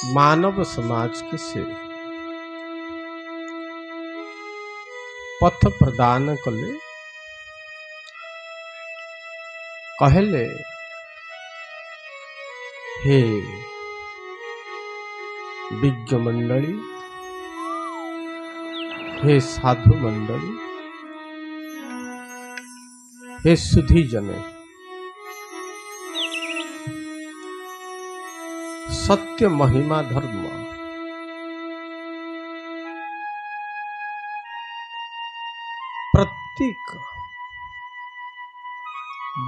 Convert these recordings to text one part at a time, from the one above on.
मानव समाज के से पथ प्रदान कले कहले हे विज्ञ मंडली, हे साधु मंडली, हे सुधी जने, सत्य महिमा धर्म प्रत्येक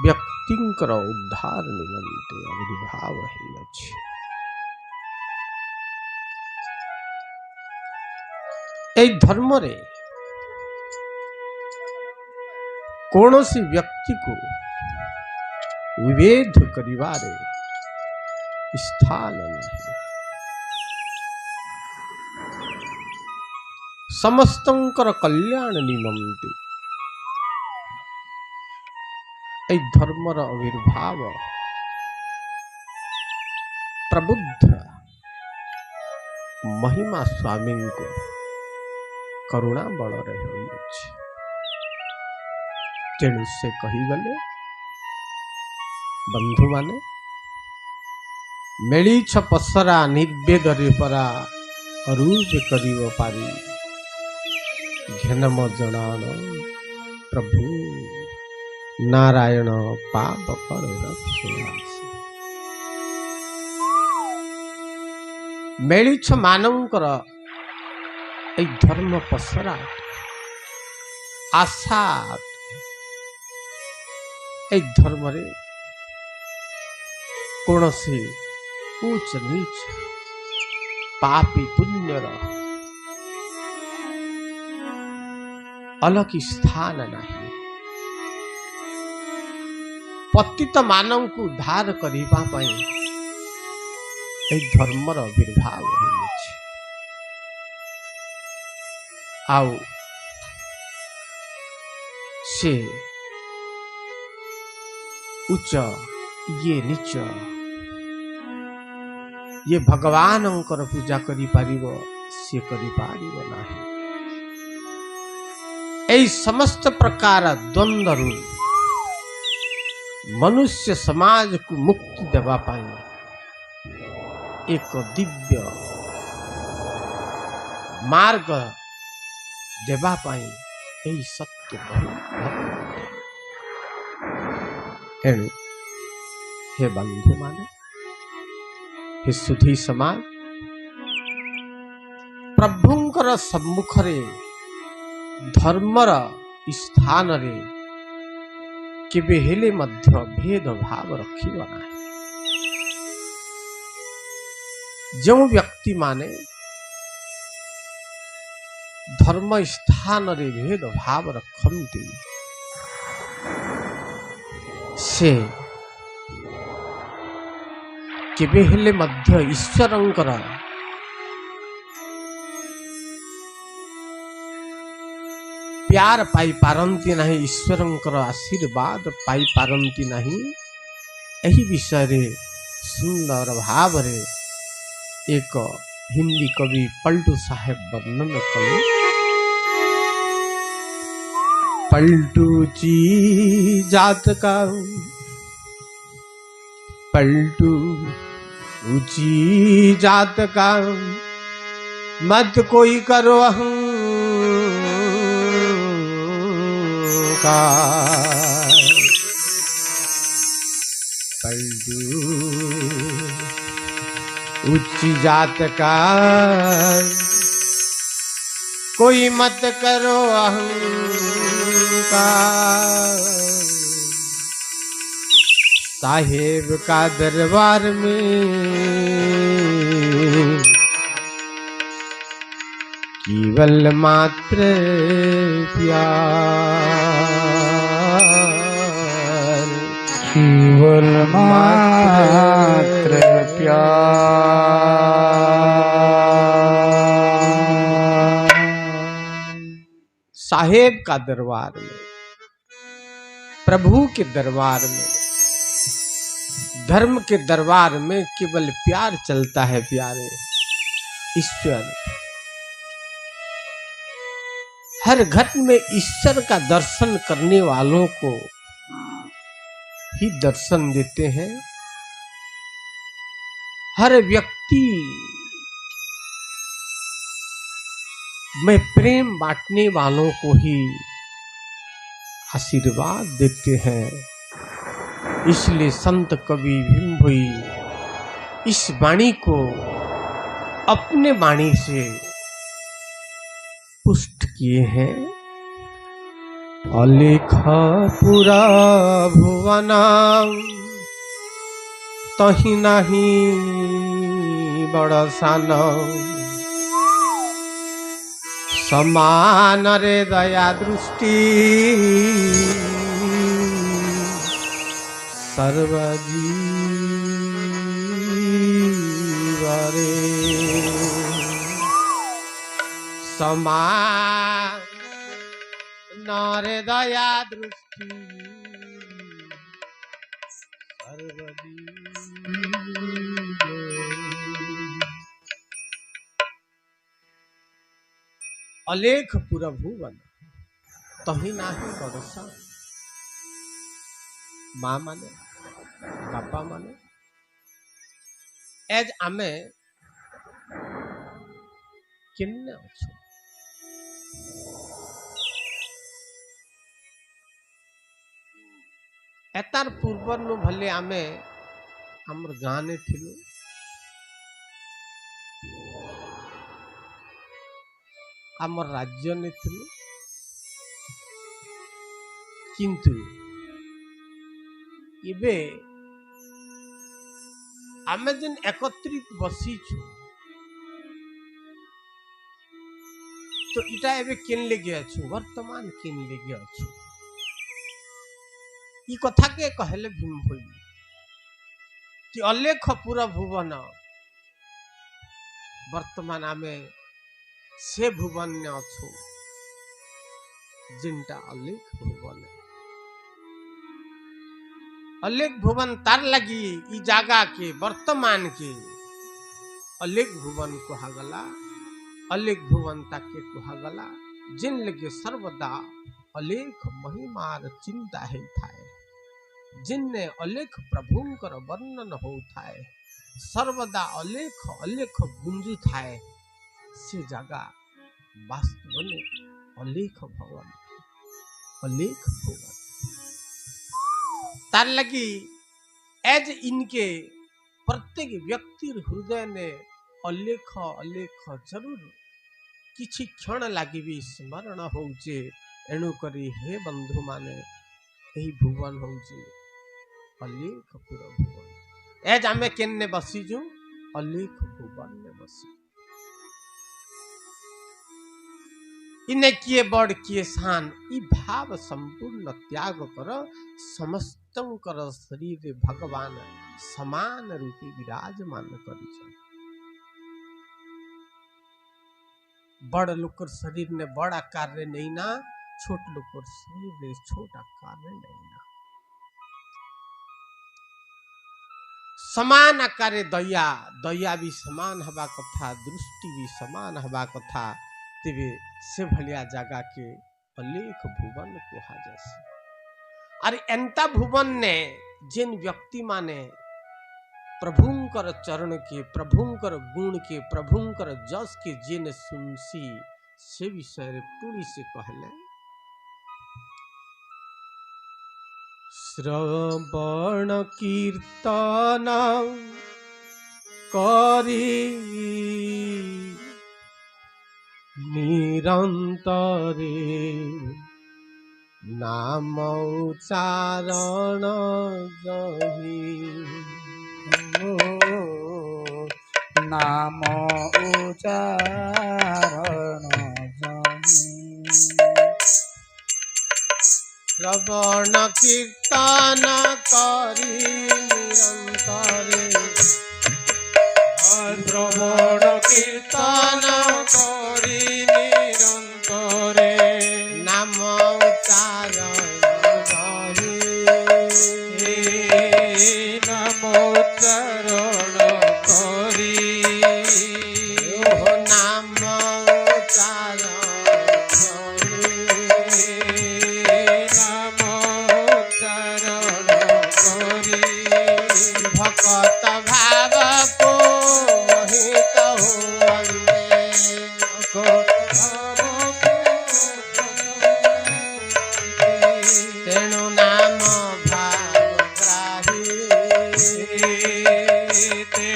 व्यक्तिंकर उद्धार निमंते आविर्भाव हेउछि। ए धर्म रे कौनसी व्यक्ति को विभेद करिवारे स्थान नहीं। समस्तंकर कल्याण निमंते ए धर्मर आविर्भाव प्रबुद्ध महिमा स्वामी को करुणा बल रही। तेणु से कही गले बंधु माने मेलीछ पसरा निर्वेद रे परा अरूप करिव पारी घेनम जनान प्रभु नारायण पाप पर मेलीछ मानवकर ए धर्म पसरा आशा ए धर्म रे कौन से ऊंच नीच पापी पुण्यर अलग स्थान नहीं। पतित मानव को उद्धार करिबा पई ए धर्मर आविर्भाव होइछि। आओ से उच्च ये नीच ये भगवान पूजा करि पारिबो से करि पारिबो नाही। ए समस्त प्रकार द्वंद्व मनुष्य समाज को मुक्ति देवा पाई एक दिव्य मार्ग देवा पाई ए सत्य एणु हे बंधु माने, हे सुधी समाज, प्रभुंकर सम्मुख रे धर्मर स्थान रे केबे हेले मध्य भेद भाव रखिबो नाही। जो व्यक्ति माने धर्म स्थान रे भेद भाव रखंती से केबे हेले मध्य ईश्वरंकर प्यार पाई पारंती नहीं, ईश्वरंकर आशीर्वाद पाई पारंती नहीं। एही विषय रे सुंदर भाव रे एक हिंदी कवि पलटू साहेब वर्णन कले। पलटू ची जात का पलटू ऊंची जात का मत कोई करो अहंकार। पलटू ऊंची जात का कोई मत करो अहंकार। साहेब का दरबार में केवल मात्र प्यार, केवल मात्र प्यार। साहेब का दरबार में, प्रभु के दरबार में धर्म के दरबार में केवल प्यार चलता है प्यारे। ईश्वर हर घट में ईश्वर का दर्शन करने वालों को ही दर्शन देते हैं। हर व्यक्ति में प्रेम बांटने वालों को ही आशीर्वाद देते हैं। इसलिए संत कवि भीम भोई इस वाणी को अपने वाणी से पुष्ट किए हैं। अलेख पुरा भुवन तहि नहीं बड़ सान, समान रे दया दृष्टि सर्वजीव रे। समान रे दया दृष्टि सर्वजीव। अलेख पुरा भुवन तही नाही बरसा। माँ माने बापा माने एज आमे किन्ने अच्छो एतार पूर्वर नु भले आमे हमर गाने थिलु। आमर राज्य ने थिलु किंतु इबे आमे जिन एकत्रित बसी छु तो इटा एबे किन लगे अछु वर्तमान किन लगे अछु। ई कथा के कहले भीम भोई कि अलेख पुरा भुवन वर्तमान आमे से भुवन ने अछु जिनटा अलेख भुवन। अलेख भुवन तार लगी ई जागा के वर्तमान के अलेख भुवन कुहागला। अलेख भुवन ताके कुहागला जिन लगे सर्वदा अलेख महिमार चिंता है थाए। जिनने अलेख प्रभुंकर वर्णन हो थाए सर्वदा अलेख अलेख गुंजु थाए। से जगह वास्तव में अलेख भवन अलेख भुवन तार लगी एज इनके प्रत्येक व्यक्ति हृदय ने अलेख अलेख जरूर किछि क्षण लगी भी स्मरण होउचे। एणु करी हे बंधु माने एही भुवन होउचे अलेख पुरा भुवन। एज आमे केन्ने बसीजु अलेख भुवन ने बसी। इन्हें किए बड़ किए शान ई भाव संपूर्ण त्याग कर समस्तंकर शरीर भगवान समान रूपी विराजमान करी। बड़ लोकर शरीर ने बड़ा कार्य नहीं ना, छोट लोकर शरीर ने छोटा कार्य नहीं ना। समान आकारे दया दया भी समान हवा कथा, दृष्टि भी समान हवा कथा। तेरे से भलिया जगह के अलेख भुवन कुहा जैसे। अरे एंता भुवन ने जिन व्यक्ति माने प्रभुंकर चरण के प्रभुंकर गुण के प्रभुंकर जस के जिन सुनसी से विषय पूरी से कहले। श्रवण कीर्तन करी निरंतरे नाम उच्चारण जहि। नाम उच्चारण जहि। श्रवण कीर्तन करी निरंतरे। श्रवण कीर्तन करी निरंतरे नाम उच्चारण जहि। नाम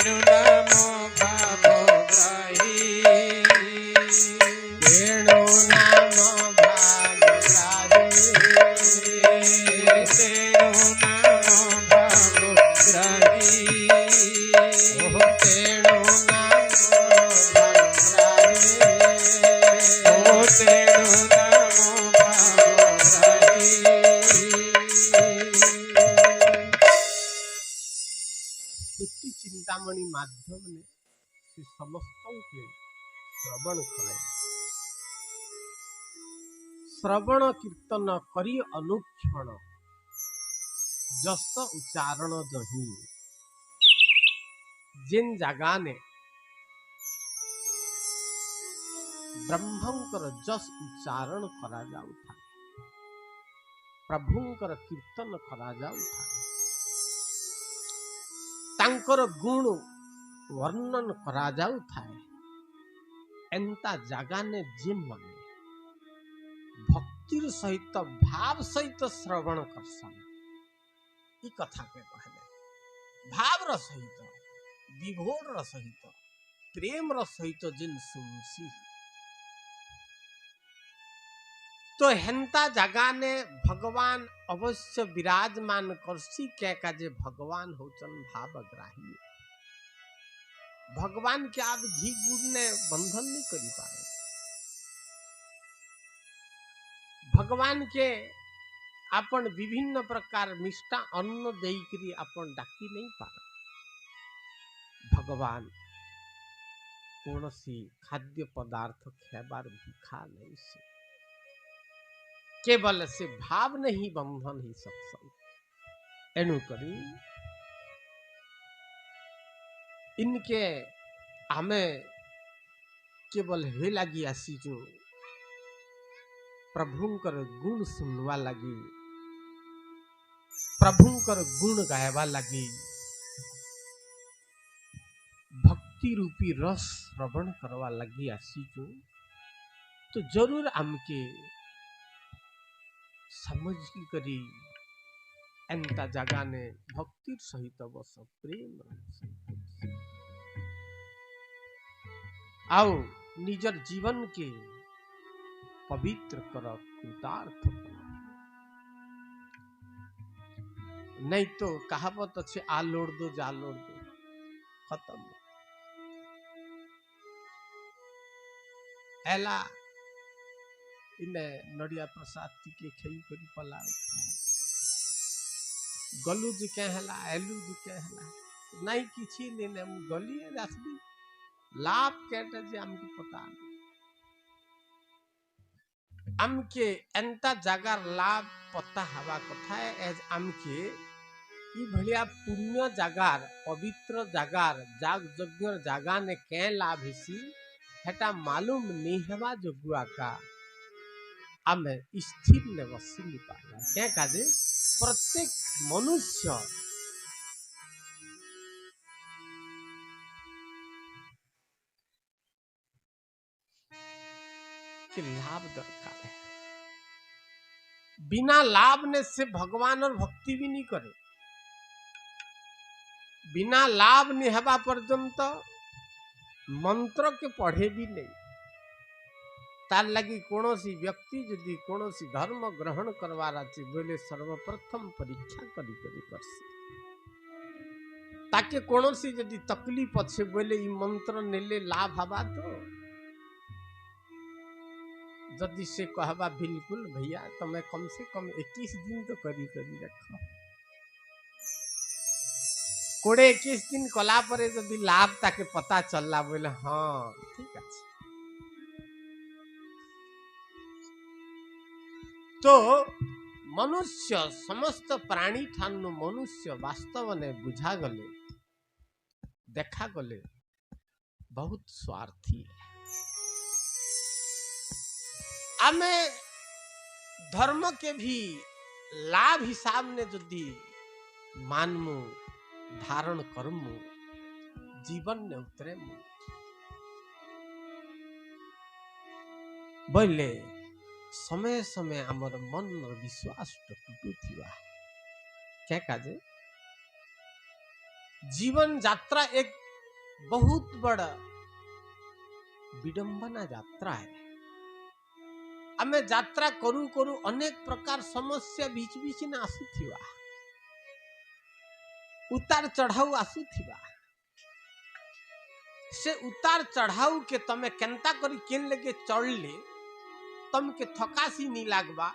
तेरु नाम भावग्राही तेणु नाम भावग्राही तेरु नाम भावग्राही तेणु नाम भावग्राही तेरु नाम भावग्राही स्तुति चिंतामणि माध्यम ने से समस्तों के श्रवण करे श्रवण कीर्तन करी अनुक्षण जस उच्चारण जही जिन जगह ने ब्रह्मंकर जस उच्चारण करा जाउथा प्रभुंकर कीर्तन करा जाउथा तांकर गुण वर्णन करा जाउथाए एंता जगह ने जिन मने भक्तिर सहित भाव सहित श्रवण करसन ई कथा के कहले भाव र सहित विभोर र सहित प्रेम र सहित जिन सुनसी तो हेंता जगह ने भगवान अवश्य विराजमान करसी क्या काजे भगवान होचन भावग्राही भगवान के आप घी गुड़ ने बंधन नहीं करी पाए भगवान के अपन विभिन्न प्रकार मिष्टा अन्न देकरी अपन डाकी नहीं पाए भगवान कौन सी खाद्य पदार्थ खेबार भूखा नहीं से केवल से भाव नहीं बंधन ही सत्संग एनु करी इनके हमें केवल हे लगी आसी जो प्रभुंकर गुण सुनवा लगी प्रभुंकर गुण गायवा लगी भक्ति रूपी रस श्रवण करवा लगी आसी जो तो जरूर हमके समझ करी एंता जगह ने भक्ति सहित बस प्रेम आओ निजर जीवन के पवित्र कर कृतार्थ कर नहीं तो कहावत अच्छे आ लोड़ दो जा लोड़ दो खत्म एला इन्हें नड़िया प्रसाद के खेई करी पला गलू जी के हला एलू जी के हला नहीं किछि ने हम गली रास्ती लाभ केटा जे हमको पता नहीं हमके एंता जगार लाभ पता हवा कथा है एज हमके ई भलिया पुण्य जगार पवित्र जगार जाग यज्ञ जगह ने के लाभ हिसी हेटा मालूम नहीं हवा जगुआ का हमें स्थिर ने वसीली पाला क्या काजे प्रत्येक मनुष्य के लाभ दरकार है बिना लाभ ने से भगवान और भक्ति भी नहीं करे बिना लाभ नहीं हवा पर्यंत मंत्र के पढ़े भी नहीं तार लगी कौनसी व्यक्ति यदि कौनसी धर्म ग्रहण करवार अच्छे बोले सर्वप्रथम परीक्षा करी करी करसी ताके कौनसी यदि तकलीफ अच्छे बोले ई मंत्र नेले लाभ हवा तो यदि से कहवा बिल्कुल भैया तुम्हें कम से कम 21 दिन तो करी करी रखो कोड़े 21 दिन कला परे यदि लाभ ताके पता चलला बोले हाँ ठीक है तो मनुष्य समस्त प्राणी ठानु मनुष्य वास्तव ने बुझा गले देखा गले बहुत स्वार्थी है आमे धर्म के भी लाभ हिसाब ने यदि मानमु धारण करमु जीवन ने उतरेमु बोले समय समय आमर मन विश्वास टूटू थिवा क्या काजे जीवन यात्रा एक बहुत बड़ा विडंबना यात्रा है। आमे यात्रा करू करू अनेक प्रकार समस्या बीच बीच ने आसुथिबा, उतार चढ़ाऊ आसुथिबा। से उतार चढ़ाऊ के तमे केंता करी केन लगे चढ़ले तमके थकासी नहीं लागबा,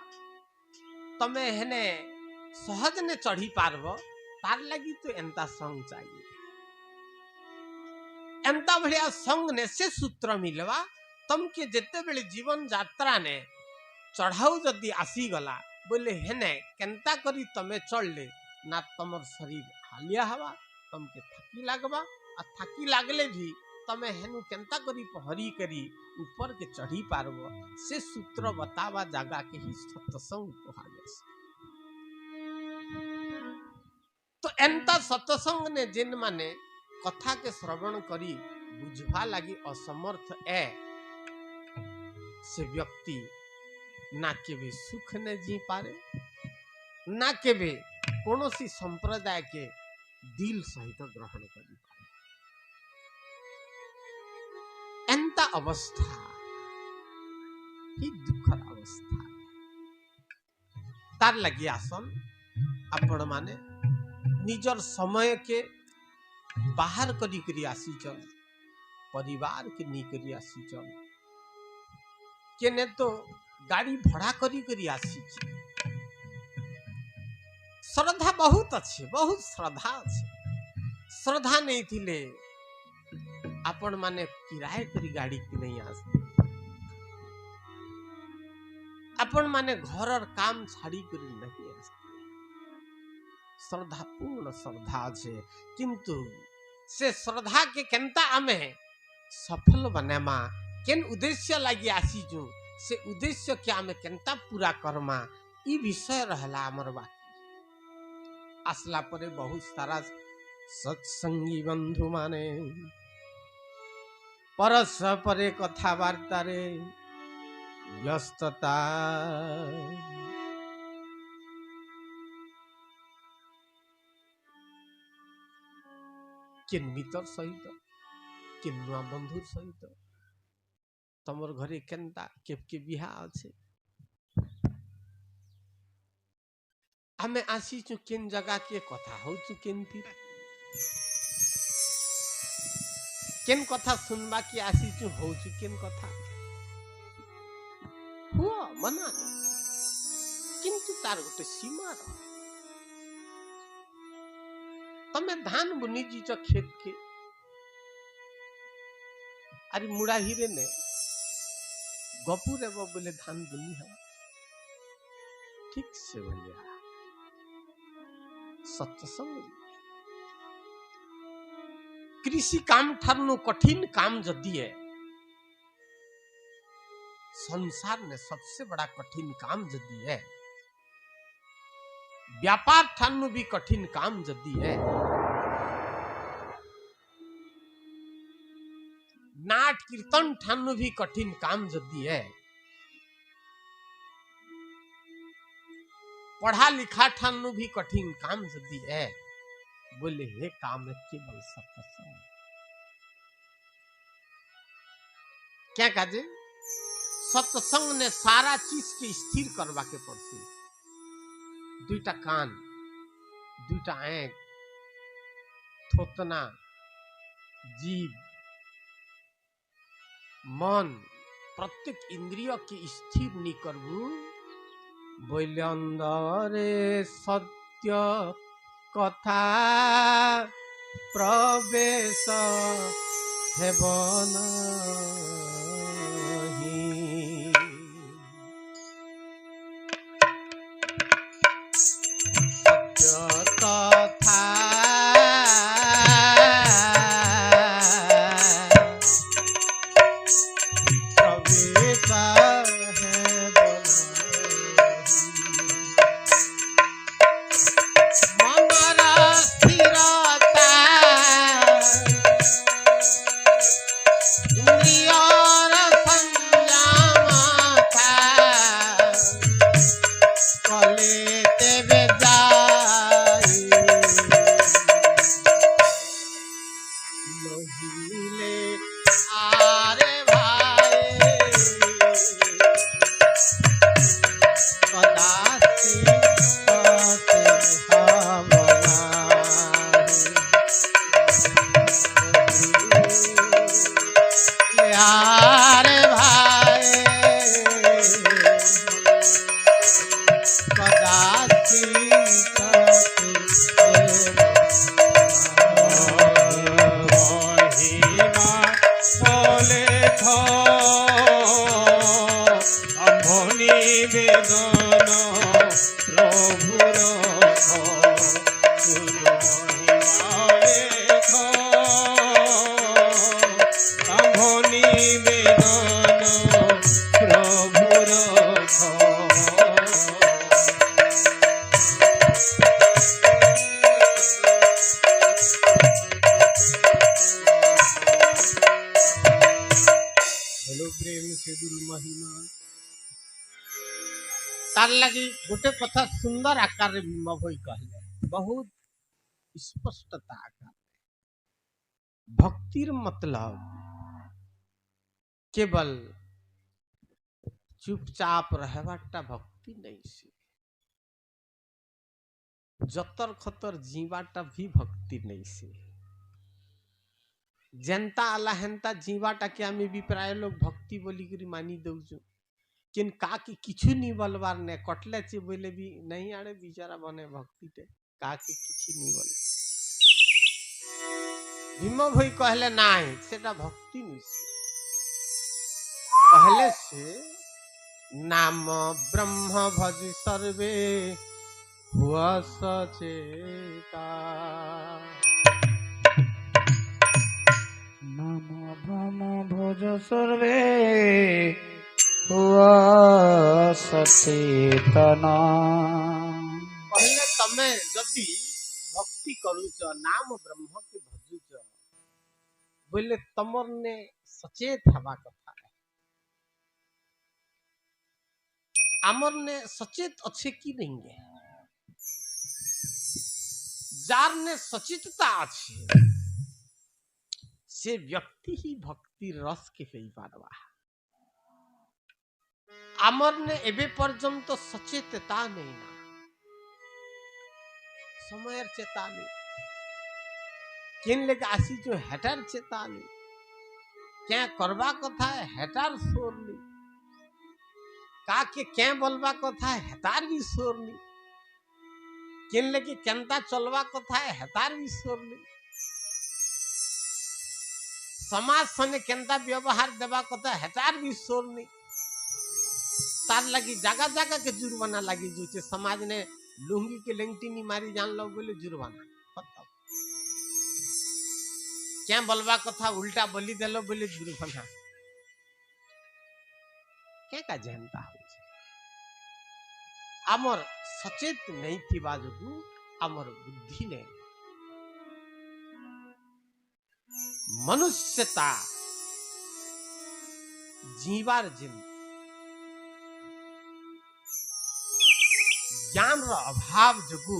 तमे हेने सहज ने चढ़ी पारबो, तार लगी तो एंता संग चाहिए। एंता भलिया संग ने से सूत्र मिलवा तमके जेते बेले जीवन यात्रा ने चढ़ाऊ जदि आसी गला बोले हेने केंता करी तमे चढ़ले ना तमर शरीर हालिया हवा, तमके थकी लागबा, आ थकी लागले भी तमे हेनु केंता करी पहरी करी ऊपर के चढ़ी पारबो, से सूत्र बतावा जागा के ही सत्संग कहाले। तो एंता सत्संग ने जिन माने कथा के श्रवण करी बुझवा लगी असमर्थ है, से व्यक्ति ना केवे सुख ने जी पारे, ना केवे कौनसी संप्रदाय के दिल सहित ग्रहण करी पारे। एंता अवस्था ही दुखर अवस्था। तार लगी आसन आपण माने निजर समय के बाहर करी करी आसी चल, परिवार के नी करी आसी चल, केने तो गाड़ी भड़ा करी करी आसी चल। श्रद्धा बहुत अच्छे, बहुत श्रद्धा अच्छे। श्रद्धा नहीं थिले आपण माने किराए करी गाड़ी की नहीं आसते, आपण माने घर और काम छाड़ी करी नहीं आसते। श्रद्धा पूर्ण श्रद्धा छे, किंतु से श्रद्धा के केंता आमे सफल बनेमा, केन उद्देश्य लगी आसी जो से उद्देश्य क्या आमे केंता पूरा करमा, ई विषय रहला हमर बाकी। आसला परे बहुत सारा सत्संगी बंधु माने परस्परे कथावार्ता रे व्यस्तता, केन मित्र सहित केन नुआ बंधु सहित तमर घरे केनता के बिहा अच्छे, आमे आसी चु केन जगह के कथा हो चु केन तीर, केन कथा सुनबा की आसी चु हो चु केन कथा हुआ मना नहीं, किंतु तार गोटे सीमा रहे। तमे धान बुनी जी खेत के अरे मुड़ा हिरे ने गपुर बोले धान बुनी है ठीक से बोलिया सत्संग कृषि काम ठारनु कठिन काम जदी है, संसार में सबसे बड़ा कठिन काम जदी है, व्यापार ठानु भी कठिन काम जदी है, नाट कीर्तन ठानु भी कठिन काम जदी है, पढ़ा लिखा ठानु भी कठिन काम जदी है, बोले हे काम है केवल सत्संग। क्या काजे सत्संग ने सारा चीज के स्थिर करवा के पड़ती। दुईटा कान, दुईटा आंख, थोतना, जीभ, मन, प्रत्येक इंद्रिय के स्थिर नहीं करबू बोले अंदरे सत्य कथा प्रवेश हेबन इंद्रियों संज्ञा बुझिले आरे भाई कदाचि सते हम नाही आरे भाई कदाचि सते महिमा बोले थो अम्भनी बेदन प्रभुर थो महिमा लेख अम्भनी बेदन प्रभुर थो बोलो प्रेम से गुरु महिमा तार लगी गोटे कथा सुंदर आकार रे भीम भई कहले बहुत स्पष्टता आकार भक्तिर मतलब केवल चुपचाप रहवाटा भक्ति नहीं से जतर खतर जीवाटा भी भक्ति नहीं से जनता आला हेन्ता जीवाटा के आमे भी प्राय लोग भक्ति बोली करी मानी दउछु किन का कि किछु नहीं बोलबार ने कटले चे बोले भी नहीं आड़े बिचारा बने भक्ति ते का कि किछु नहीं बोले भीम भई कहले नाही सेटा भक्ति नहीं से कहले से नाम ब्रह्म भज सर्वे हुआ सचेता नाम ब्रह्म भोज सर्वे हुआ सचेतना पहले तमे जदि भक्ति करूच नाम ब्रह्म के भजुच बोले तमर ने सचेत हवा कथा है आमर ने सचेत अच्छे की नहीं है जार ने सचेतता अच्छे से व्यक्ति ही भक्ति रस के कई पारवा आमर ने एबे पर्यंत तो सचेतता नहीं ना समय चेतानी किन लेके आसी जो हेटार चेतानी क्या करवा कथा है हेटार सोरनी का के क्या बोलवा कथा है हेतार भी सोरनी किन लेके केंता चलवा कथा है हेतार भी सोरनी समाज सने केंता व्यवहार देवा कथा हेतार भी सोरनी तार लगी जगह जगह के जुर्माना लगी जो समाज ने लुंगी के लेंगटी नहीं मारी जान लो बोले जुर्माना क्या बोलवा कथा उल्टा बोली देलो बोले जुर्माना क्या का जनता हो आमर सचेत नहीं थी बाजू आमर बुद्धि ने मनुष्यता जीवार जिन ज्ञान रो अभाव जगू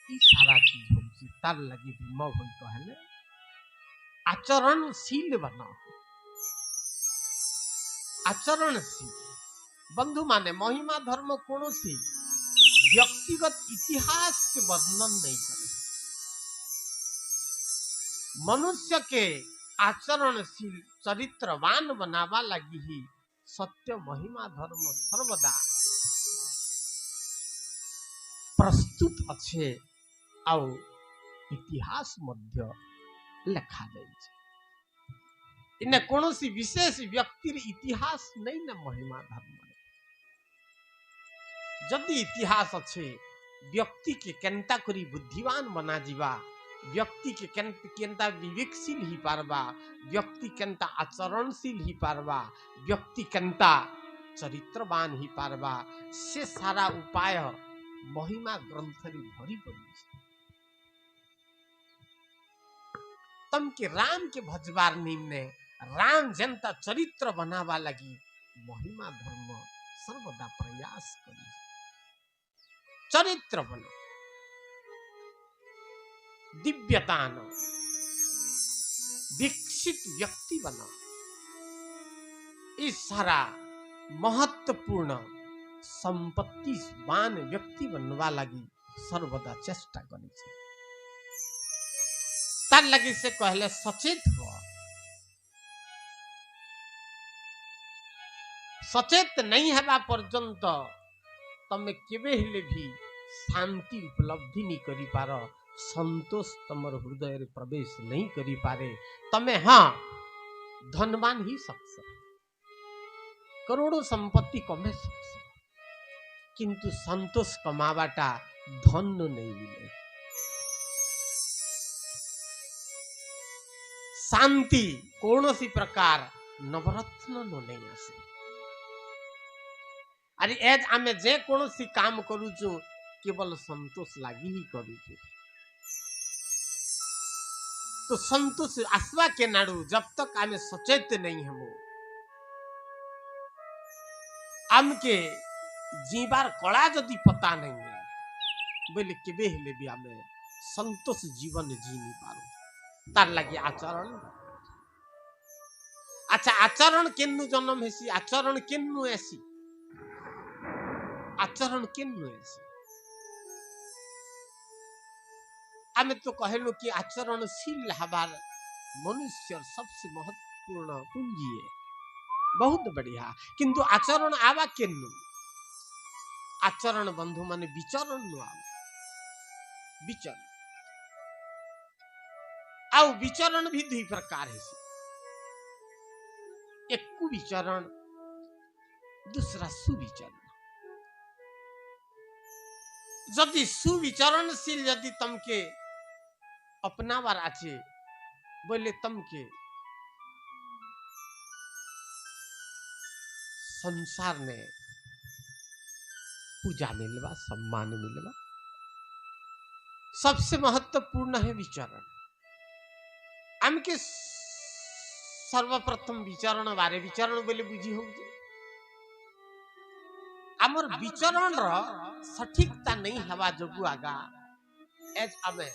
ई सारा चीज होची तार लगी भीम भई कहले आचरणशील बनाओ आचरणशील बंधु माने महिमा धर्म कौन सी व्यक्तिगत इतिहास के वर्णन नहीं करे मनुष्य के आचरणशील चरित्रवान बनावा लगी ही सत्य महिमा धर्म सर्वदा प्रस्तुत अच्छे आउ इतिहास मध्य लिखा जाए इन्हें कौन सी विशेष व्यक्ति इतिहास नहीं न महिमा धर्म जदि इतिहास अच्छे व्यक्ति के केंता करी बुद्धिवान बना जीवा व्यक्ति के केंता विवेकशील ही पारबा व्यक्ति केंता आचरणशील ही पारबा व्यक्ति केंता चरित्रवान ही पारबा से सारा उपाय महिमा ग्रंथरी भरी पड़ी तम के राम के भजबार निम्ने राम जनता चरित्र बनावा लगी महिमा धर्म सर्वदा प्रयास करी चरित्र बनो दिव्यतान विकसित व्यक्ति बना इस सारा महत्वपूर्ण संपत्तिवान व्यक्ति बनवा लगी सर्वदा चेष्टा करी तार लगी से कहले सचेत हो सचेत नहीं हेबा पर्यंत तमे केबे हेले भी शांति उपलब्धि नहीं करी पार संतोष तमर हृदय रे प्रवेश नहीं करी पारे तमे हाँ धनवान ही सकस करोड़ों संपत्ति कमे सकस किंतु संतोष कमावाटा धन नहीं मिले शांति कौन सी प्रकार नवरत्न नहीं आसे अरे एज आमे जे कौन सी काम करूचु केवल संतोष लागी ही करूचु तो संतोष आसवा के नाड़ू जब तक आमे सचेत नहीं हमो आमके जीवार कला जदि पता नहीं है बोले केबे हेले भी आमे संतोष जीवन जी नहीं पारो तार लगी आचरण अच्छा आचरण केन्नु जन्म हेसी आचरण केन्नु ऐसी आचरण केन्नु ऐसी आमे तो कहलु कि आचरणशील हबार मनुष्य सबसे महत्वपूर्ण पूंजी है बहुत बढ़िया किंतु आचरण आवा केन्नु आचरण बंधु माने विचरण नु आवा विचरण आउ विचरण भी दुई प्रकार है एक कुविचरण दूसरा सुविचरण यदि सुविचरणशील यदि तमके अपनावार आछे बोले तमके संसार ने पूजा मिलवा सम्मान मिलवा सबसे महत्वपूर्ण है विचरण आमके सर्वप्रथम विचरण बारे विचरण बोले बुझी हो आमर विचरण रो सठिकता नहीं हवा जोगु आगा एज आमे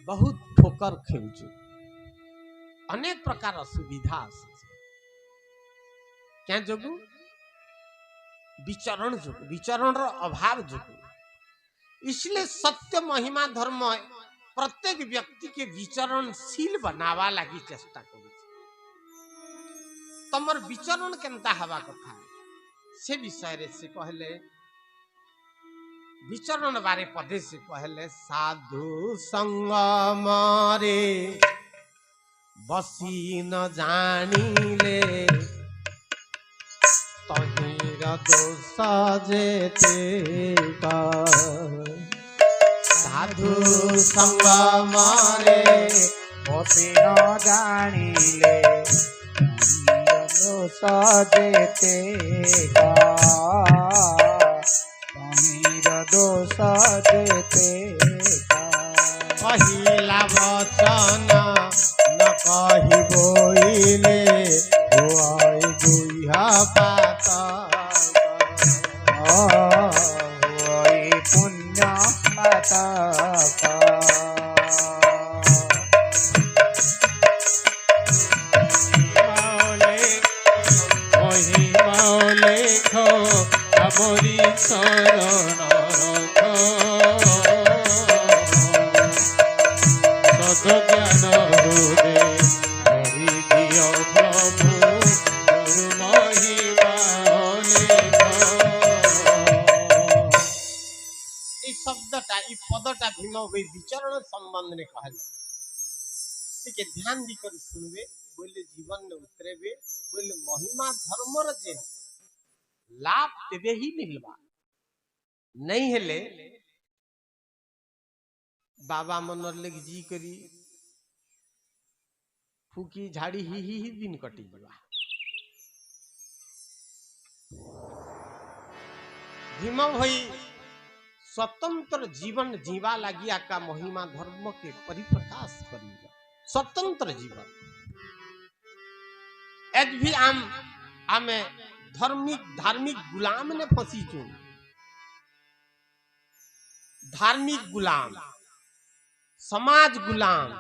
बहुत ठोकर खेलचु अनेक प्रकार असुविधा क्या जोगु विचरण जोगु विचरण रो अभाव जोगु इसलिए सत्य महिमा धर्म प्रत्येक व्यक्ति के विचरणशील बनावा लगी चेष्टा करू तमर विचरण केनता हवा कथा से विषय रे से कहले विचरण बारे पदे से कहले साधु संग मारे बसी न जानिले तहिर दोष जेते का साधु संग मारे बसी न जानिले दोष जेते का तहिर दोष जेते का पहिला वचन न कहि बोइले होय गुइहा पाता होय पुण्य माता मोरी शरण सत ज्ञान हृदय हरि दियो प्रभु महिमा शब्दटा पदटा भीम हुई विचरण संबंध ने कहल ठीक है ध्यान दिकर सुनबे बोले जीवन में उतरेबे बोले महिमा धर्म जे लाभ तेबे ही मिलवा नहीं हेले बाबा मनर लग जी करी फूकी झाड़ी ही दिन कटी जवा भीम भई स्वतंत्र जीवन जीवा लगिया का महिमा धर्म के परिप्रकाश करी स्वतंत्र जीवन एज भी आमे धार्मिक गुलाम ने फंसी चु धार्मिक गुलाम समाज गुलाम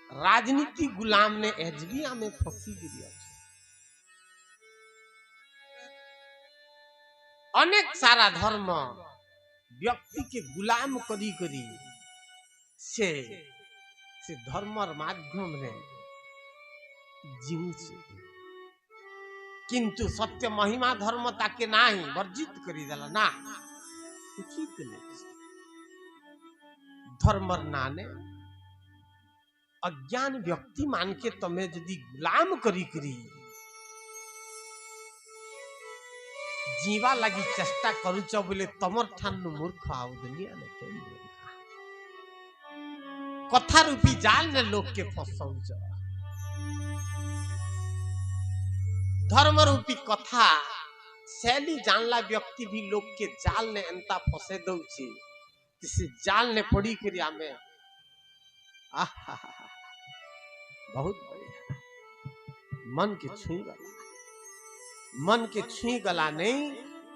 राजनीति गुलाम ने एजबी आमे फसी गिरी अछि अनेक सारा धर्म व्यक्ति के गुलाम करी करी से धर्मर माध्यम रे जीवुछि किंतु सत्य महिमा धर्म ताके नाही वर्जित करी देला ना उचित नहीं धर्मर नाने अज्ञान व्यक्ति मान के तमे यदि गुलाम करी करी जीवा लगी चेष्टा करूच बोले तमर ठानु मूर्ख आउ दुनिया ने कथा रूपी जाल ने लोग के फसौच धर्म रूपी कथा शैली जानला व्यक्ति भी लोग के जाल ने अंता फसे दउची किसी जाल ने पड़ी करी आमे बहुत बढ़िया मन के छुई गला मन के छुई गला नहीं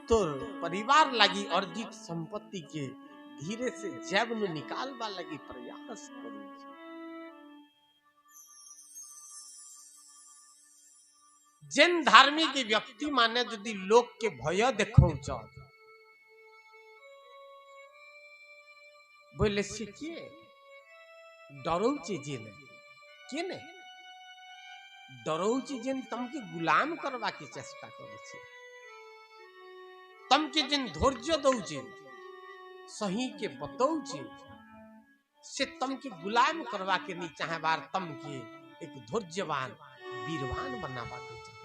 तो परिवार लगी अर्जित संपत्ति के धीरे से जैब में निकालवा लगी प्रयास करू जिन धार्मिक व्यक्ति माने यदि लोग के भय देखौच बोले से किए डरौचे जिन के ने डरौचे जिन तम के गुलाम करवा के चेष्टा करे छे तम के जिन धैर्य दौचे सही के बतौचे से तम के गुलाम करवा के नहीं चाहे बार तम के एक धैर्यवान वीरवान बनावा के चाहे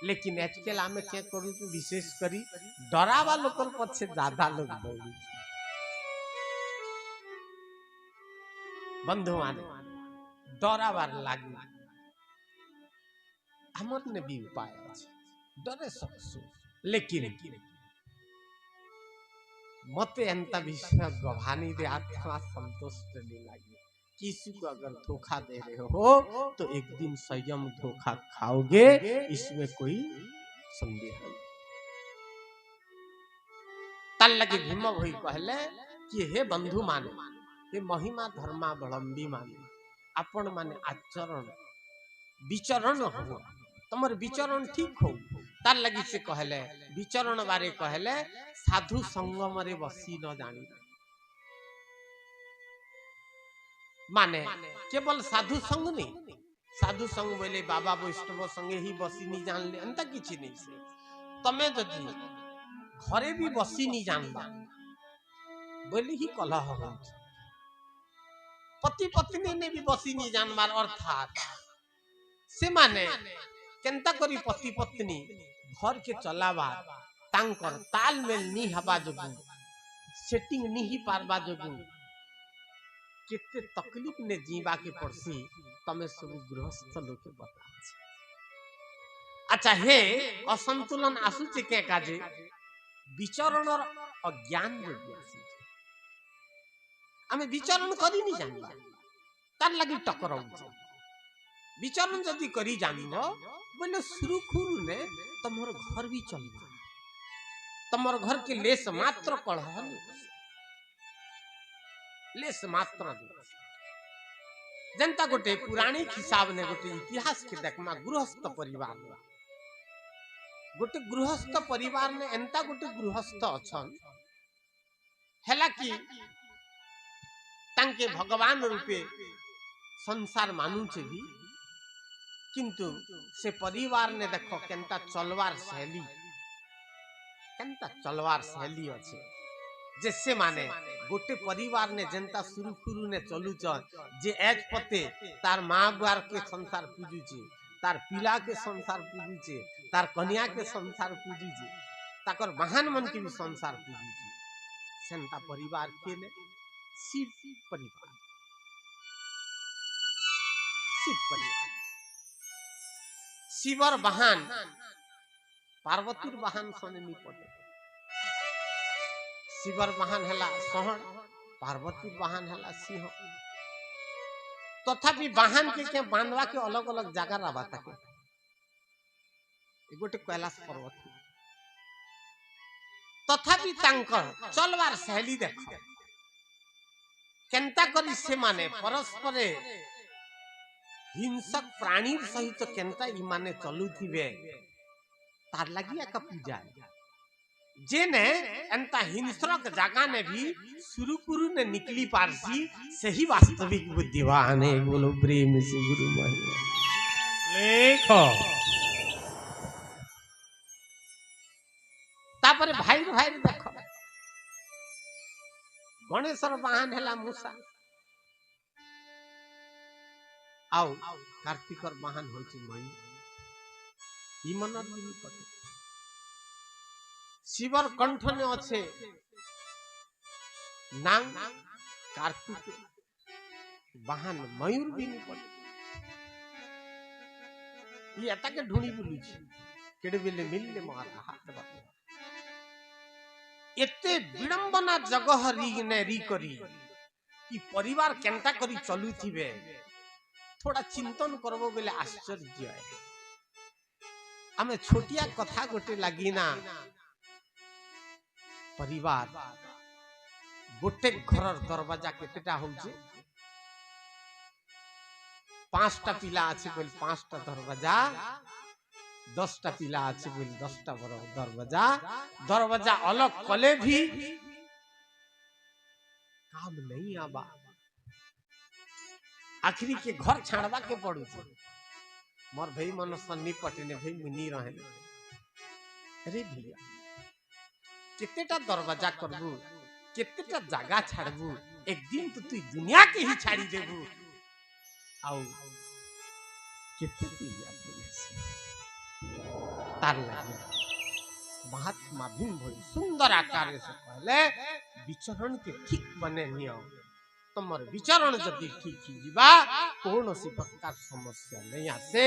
लेकिन आजकल में क्या करू तो विशेष करी डरावा लोकल पद से ज्यादा लोग दौड़ी बंधु माने डरावा लागी हमर ने भी उपाय है डरे सकसु लेकिन मते अंत विषय गवानी दे आत्मा संतुष्ट नहीं लगी किसी को अगर धोखा दे रहे हो तो एक दिन संयम धोखा खाओगे इसमें कोई संदेह नहीं तल लगे भीम भई कहले कि हे बंधु माने हे महिमा धर्मावलंबी माने आपण माने आचरण विचरण हो तमर विचरण ठीक हो तार लगी से कहले विचरण बारे कहले साधु संगम रे बसी न जानी माने केवल साधु संग नहीं साधु संग बोले बाबा वैष्णव संगे ही बसी नहीं जान ले अंत किछि नहीं से तमे जदि घरे भी बसी नहीं जानबा बोले ही कलह हो पति पत्नी ने भी बसी नहीं जानबार अर्थात से माने केंता करी पति पत्नी घर के चलावा तांकर तालमेल नहीं हवा जोगु सेटिंग नहीं पारबा जोगु केते तकलीफ ने जीवा के पड़सी तमे सब गृहस्थ लोग के बता अच्छा हे असंतुलन आसुचे के काजे विचरण और अज्ञान जोगु आसी हमें विचरण करी नहीं जानबा तार लगी टकराउ विचरण जदि करी जानिबो बोले सुरुखुरु ने तमर घर भी चलबा तमर घर के लेस मात्र कलह लेस मात्र जनता गोटे पुराणिक हिसाब ने गोटे इतिहास के देखमा गृहस्थ परिवार ने एंता गोटे गृहस्थ अछन हैला कि तांके भगवान रूपे संसार मानुचे भी किंतु से परिवार ने देखो केंता चलवार शैली अच्छे जैसे माने गोटे परिवार ने जनता सुरुखुरु ने चलू जे एज पते तार माँ बुआर के संसार पूजुचे तार पिला के संसार पूजुचे तार कन्या के संसार पूजुचे ताकर बहन मन के भी संसार पूजुचे सेंता परिवार के ने शिव परिवार शिवर बहन पार्वतीर बहन सने नहीं पटे शिवर बहन हला सहण पार्वतीर बहन हला सिंह तथापि बहन के बांधवा के अलग अलग जगह रहा था गोटे कैलाश पर्वत तथापि चलवार शैली देख केंता करी से माने परस्पर हिंसक प्राणी सहित केंता ई माने चलुथिबे तार लगी एक पूजा जेने एंता हिंसक जगह ने भी सुरुकुरु ने निकली पारसी सही वास्तविक बुद्धिवान है। बोलो प्रेम से गुरु महिमा लेख तापर भाई भाई देखो गणेशर वाहन हैला मूसा आओ कार्तिकर वाहन होची मई ई मनर भी पटे शिवर कंठ ने अच्छे नांग कार्तिक वाहन मयूर भी नहीं पड़े ये आता के ढूंढी बुलू केड़े बेले मिलने मार हाथ बात एते विडंबना जगह री करी कि परिवार केंता करी चलू थिबे थोड़ा चिंतन करबो बेले आश्चर्य है। हमें छोटिया कथा गोटे लगी ना परिवार गोटे घर दरवाजा केतेटा होउचे 5टा पिला আছে बोल 5टा दरवाजा 10टा पिला আছে बोल 10टा दरवाजा दरवाजा अलग कले भी काम नहीं आबा आखिरी के घर छाड़वा के पड़ू मोर भाई मन सन्नी पटेने भाई मुनी रहे अरे भैया केतेटा दरवाजा करबू केतेटा जगह छाड़बू एक दिन तो तू दुनिया के ही छाड़ी देबू आउ केते पिया तार लगी महात्मा भीम भई सुंदर आकार से पहले विचरण के ठीक बने नियो तमर विचरण जदि ठीक ही जीवा कौन सी प्रकार समस्या नहीं आसे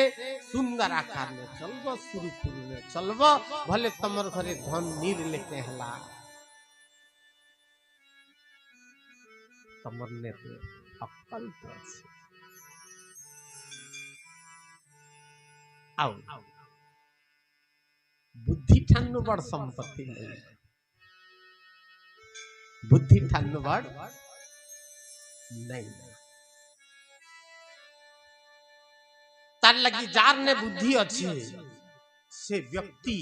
सुंदर आकार में चलबो सुरुखुरु में चलबो भले तमर घरे धन नीर लेके हला तमर ने तो अक्कल तो আছে आओ बुद्धि ठानु बड़ संपत्ति नहीं बुद्धि ठानु बड़ नहीं तार लगी जार ने बुद्धि अच्छी से व्यक्ति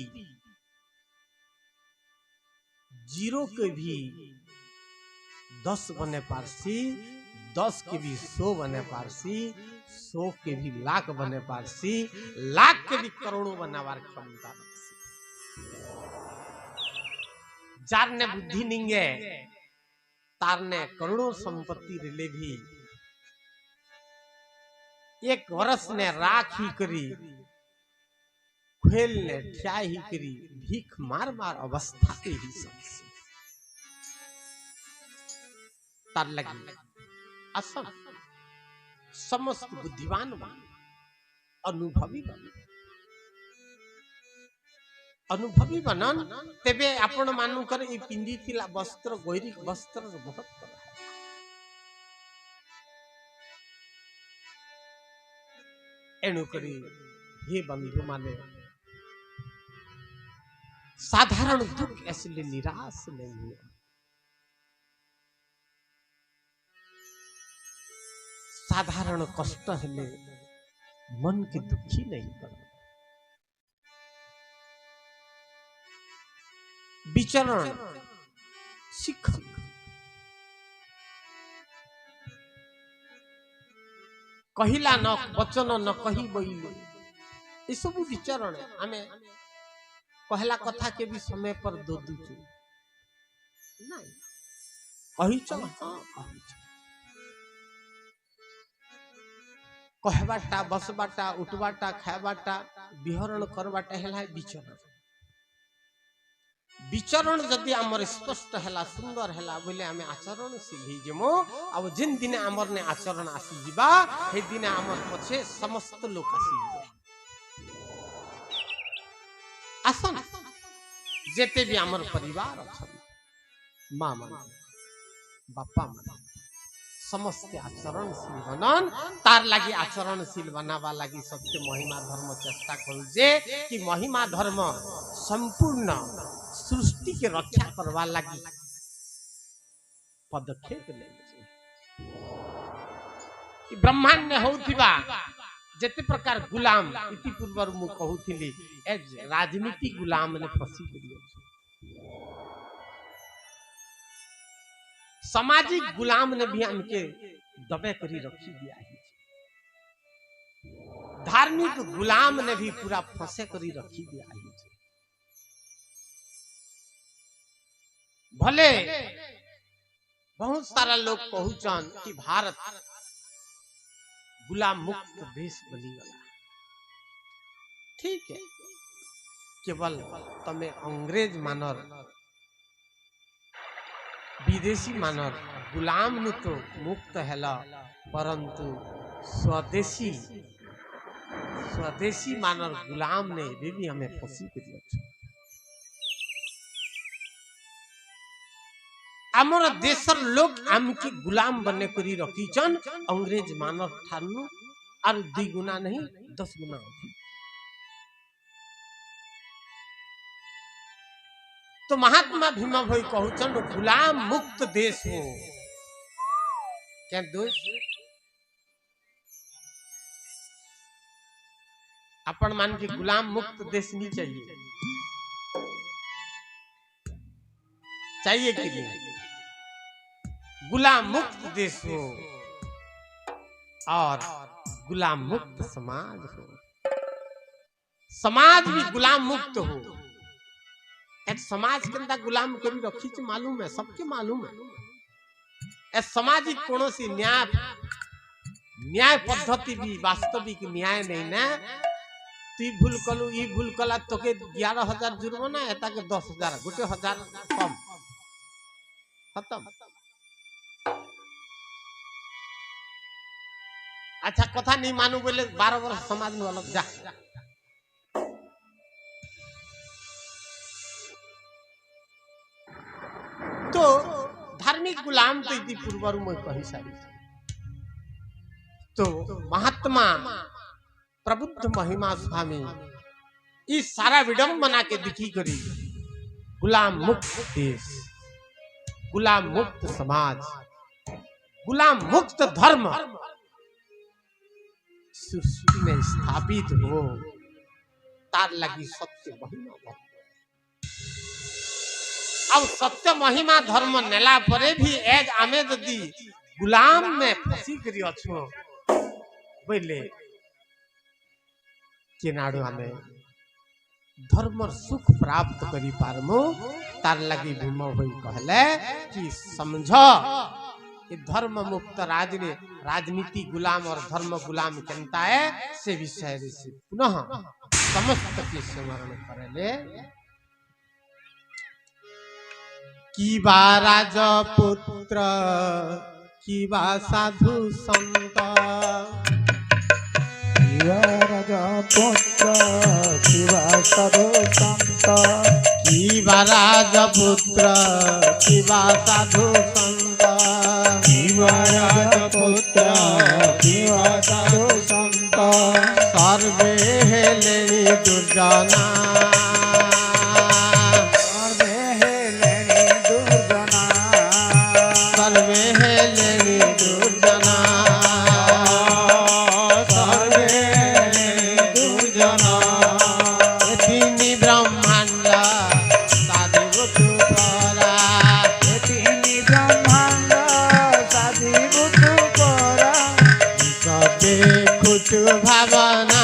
0 के भी 10 बने पारसी 10 के भी 100 बने पारसी 100 के भी लाख बने पारसी लाख के भी करोड़ों बनावार क्षमता जार ने बुद्धि नहीं है तार ने करोड़ों संपत्ति रिले भी 1 वर्ष ने राख ही करी खेल ने ठ्या ही करी भीख मार मार अवस्था के ही तार लगी असम समस्त बुद्धिमान बन अनुभवी बनन तेबे आपण मानुकर ई पिंदी थिला वस्त्र गैरिक वस्त्र महत्व एणु करी हे बंधु माने साधारण दुख ऐसे निराश नहीं हुआ साधारण कष्ट हेले मन के दुखी नहीं कर विचरण सिख कहिला न वचन न कही बोइले ये सब विचरण आमे कहला कथा के भी समय पर दो दूचु नहीं कही चल हां कही चल कहबाटा बसबाटा उठबाटा खाबाटा विहरण करबाटा हेला विचरण विचरण जदि आमर स्पष्ट हैला सुंदर हैला बोले आमे आचरण सिलही जेमो अब जिन दिन आमर ने आचरण आसी जिबा हे दिन आमर पछे समस्त लोक आसी जिबा आसन जेते भी आमर परिवार अछन मां मन बापा मन समस्त आचरणशील बनन तार लगी आचरणशील बनावा लगी सबके महिमा धर्म चेष्टा करू जे कि महिमा धर्म संपूर्ण सृष्टि के रक्षा करवा लगी पदक्षेप ले ब्रह्मांड होउथिबा जेते प्रकार गुलाम इति पूर्वर मु कहूथिली ए राजनीति गुलाम ने फसी करियो सामाजिक गुलाम ने भी हमके दबे करी रखी दिया है धार्मिक गुलाम ने भी पूरा फंसे करी रखी दिया है भले बहुत सारा लोग पहुंचन कि भारत गुलाम मुक्त देश बनी गया ठीक है केवल तमे अंग्रेज मानर विदेशी मानर गुलाम नु तो मुक्त हैला परंतु स्वदेशी स्वदेशी मानर गुलाम ने भी हमें फसी कर आमर देशर लोग आमकी गुलाम बने करी रखीचन अंग्रेज मानव ठानु और 2 गुना नहीं 10 गुना अधिक तो महात्मा भीमा भाई कहूचन गुलाम मुक्त देश हो क्या दोष अपन मान के गुलाम मुक्त देश नहीं चाहिए कि नहीं गुलाम मुक्त देश हो और गुलाम मुक्त समाज हो समाज भी गुलाम मुक्त हो एक समाज के अंदर गुलाम कभी रखी च मालूम है सबके मालूम है सामाजिक कौन सी न्याय पद्धति भी वास्तविक न्याय नहीं ना तु भूल कलु ई भूल कला तो के 11,000 जुर्माना है ताके 10,000 गोटे 1,000 कम खत्म अच्छा कथा नहीं मानू बोले 12 वर्ष समाज में अलग जा तो धार्मिक गुलाम तो इति पूर्वर में कही सारी तो महात्मा प्रबुद्ध महिमा स्वामी इस सारा विडंबना के दिखी करी गुलाम मुक्त देश गुलाम मुक्त समाज गुलाम मुक्त धर्म सृष्टि में स्थापित हो तार लगी सत्य महिमा अब सत्य महिमा धर्म नेला परे भी एज आमे यदि गुलाम में फसी करी अच्छो बोले केनाडो आमे धर्म सुख प्राप्त करी पारमो तार लगी भीम होई कहले कि समझो कि धर्म मुक्त राजनीति गुलाम और धर्म गुलाम केनता है से विषय से पुनः समस्त के स्मरण करले की बा राजपुत्र की बा साधु संत राजपुत्र की बा साधु संत की बा राजपुत्र की बा साधु संत राजपुत्र की बा साधु संत सर्वे हेलेनी दुर्जना भावना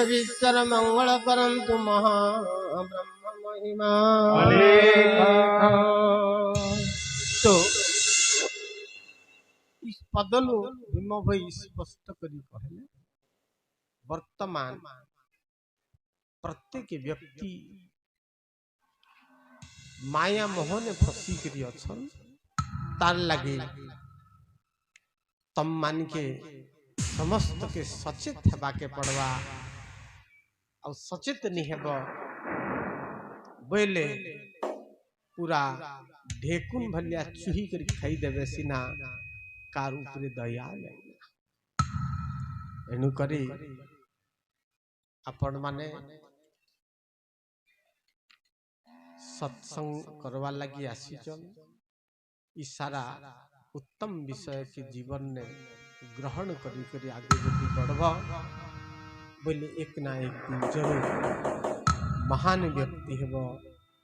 विश्वर मंगल करंतु महाब्रह्म महिमा तो इस पदलु भीम भाई स्पष्ट करी कहले वर्तमान प्रत्येक व्यक्ति माया मोह ने फसी करी अछन तार लगे तम मान के समस्त के सचेत हेबा के पड़वा और सचेत नहीं हेब बोले पूरा ढेकुन भलिया चुही कर खाई देवे सिना कार ऊपर दया एनु करी आपण माने सत्संग करवा लगी आसीचन ई सारा उत्तम विषय के जीवन ने ग्रहण करी करी आगे जब बढ़वा बोले एक ना एक दिन जरूर महान व्यक्ति हेब